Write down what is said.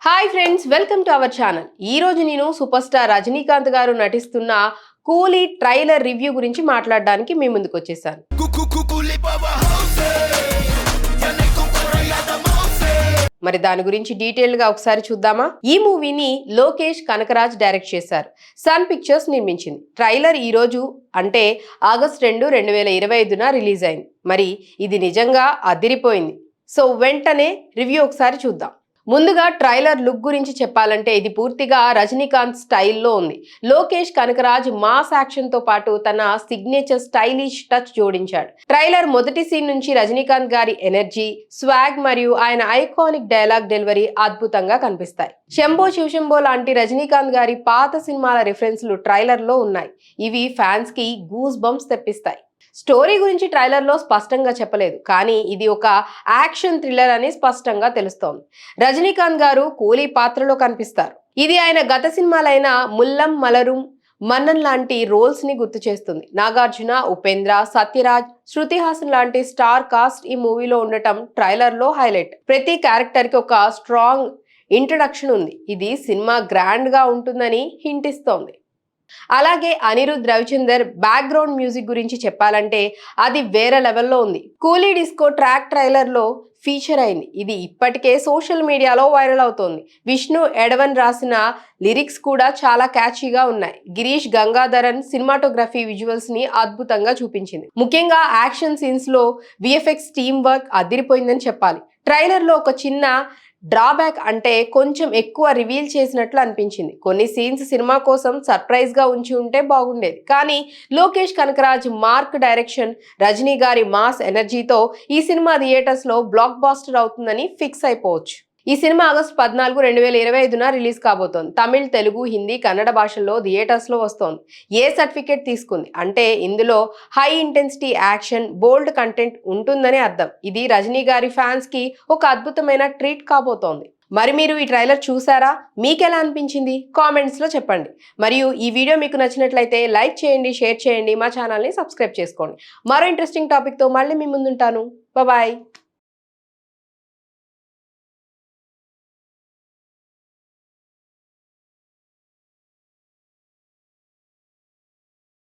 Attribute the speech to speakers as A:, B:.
A: Hi friends, welcome to our channel. ఈ రోజు నేను సూపర్ స్టార్ రజనీకాంత్ గారు నటిస్తున్న కూలీ ట్రైలర్ రివ్యూ గురించి మాట్లాడడానికి మీ ముందుకు వచ్చేసాను. మరి దాని గురించి డీటెయిల్ గా ఒకసారి చూద్దామా? ఈ మూవీని లోకేష్ కనకరాజ్ డైరెక్ట్ చేశారు. సన్ పిక్చర్స్ నిర్మించింది. ట్రైలర్ ఈ రోజు అంటే ఆగస్ట్ 2, 2025న రిలీజ్ అయింది. మరి ఇది నిజంగా అదిరిపోయింది. సో వెంటనే రివ్యూ ఒకసారి చూద్దాం. ముందుగా ట్రైలర్ లుక్ గురించి చెప్పాలంటే ఇది పూర్తిగా రజనీకాంత్ స్టైల్లో ఉంది. లోకేష్ కనకరాజ్ మాస్ యాక్షన్ తో పాటు తన సిగ్నేచర్ స్టైలిష్ టచ్ జోడించాడు. ట్రైలర్ మొదటి సీన్ నుంచి రజనీకాంత్ గారి ఎనర్జీ, స్వాగ్ మరియు ఆయన ఐకానిక్ డైలాగ్ డెలివరీ అద్భుతంగా కనిపిస్తాయి. శంభో శివశంభో లాంటి రజనీకాంత్ గారి పాత సినిమాల రిఫరెన్స్లు ట్రైలర్ లో ఉన్నాయి. ఇవి ఫ్యాన్స్ కి గూస్ బంప్స్ తెప్పిస్తాయి. స్టోరీ గురించి ట్రైలర్ లో స్పష్టంగా చెప్పలేదు, కానీ ఇది ఒక యాక్షన్ థ్రిల్లర్ అని స్పష్టంగా తెలుస్తోంది. రజనీకాంత్ గారు కూలీ పాత్రలో కనిపిస్తారు. ఇది ఆయన గత సినిమాలైన ముల్లం మలరుం, మన్నన్ లాంటి రోల్స్ ని గుర్తు చేస్తుంది. నాగార్జున, ఉపేంద్ర, సత్యరాజ్, శృతి హాసన్ లాంటి స్టార్ కాస్ట్ ఈ మూవీలో ఉండటం ట్రైలర్ లో హైలైట్. ప్రతి క్యారెక్టర్ కి ఒక స్ట్రాంగ్ ఇంట్రడక్షన్ ఉంది. ఇది సినిమా గ్రాండ్ గా ఉంటుందని హింట్ ఇస్తోంది. అలాగే అనిరుద్ రవిచందర్ బ్యాక్గ్రౌండ్ మ్యూజిక్ గురించి చెప్పాలంటే అది వేరే లెవెల్లో ఉంది. కూలీ డిస్కో ట్రాక్ ట్రైలర్ లో ఫీచర్ అయింది. ఇది ఇప్పటికే సోషల్ మీడియాలో వైరల్ అవుతోంది. విష్ణు ఎడవన్ రాసిన లిరిక్స్ కూడా చాలా క్యాచీగా ఉన్నాయి. గిరీష్ గంగాధరన్ సినిమాటోగ్రఫీ విజువల్స్ ని అద్భుతంగా చూపించింది. ముఖ్యంగా యాక్షన్ సీన్స్ లో విఎఫ్ఎక్స్ టీమ్ వర్క్ అదిరిపోయిందని చెప్పాలి. ట్రైలర్ లో ఒక చిన్న డ్రాబ్యాక్ అంటే కొంచెం ఎక్కువ రివీల్ చేసినట్లు అనిపించింది. కొన్ని సీన్స్ సినిమా కోసం సర్ప్రైజ్ గా ఉంచి ఉంటే బాగుండేది. కానీ లోకేష్ కనకరాజ్ మార్క్ డైరెక్షన్, రజనీ గారి మాస్ ఎనర్జీతో ఈ సినిమా థియేటర్స్ లో బ్లాక్ బాస్టర్ అవుతుందని ఫిక్స్ అయిపోవచ్చు. ఈ సినిమా ఆగస్టు 14, 2025న రిలీజ్ కాబోతోంది. తమిళ్, తెలుగు, హిందీ, కన్నడ భాషల్లో థియేటర్స్ లో వస్తోంది. ఏ సర్టిఫికేట్ తీసుకుంది అంటే ఇందులో హై ఇంటెన్సిటీ యాక్షన్, బోల్డ్ కంటెంట్ ఉంటుందని అర్థం. ఇది రజనీ గారి ఫ్యాన్స్ కి ఒక అద్భుతమైన ట్రీట్ కాబోతోంది. మరి మీరు ఈ ట్రైలర్ చూసారా? మీకెలా అనిపించింది? కామెంట్స్ లో చెప్పండి. మరియు ఈ వీడియో మీకు నచ్చినట్లయితే లైక్ చేయండి, షేర్ చేయండి, మా ఛానల్ని సబ్స్క్రైబ్ చేసుకోండి. మరో ఇంట్రెస్టింగ్ టాపిక్ తో మళ్ళీ మీ ముందుంటాను. బాయ్.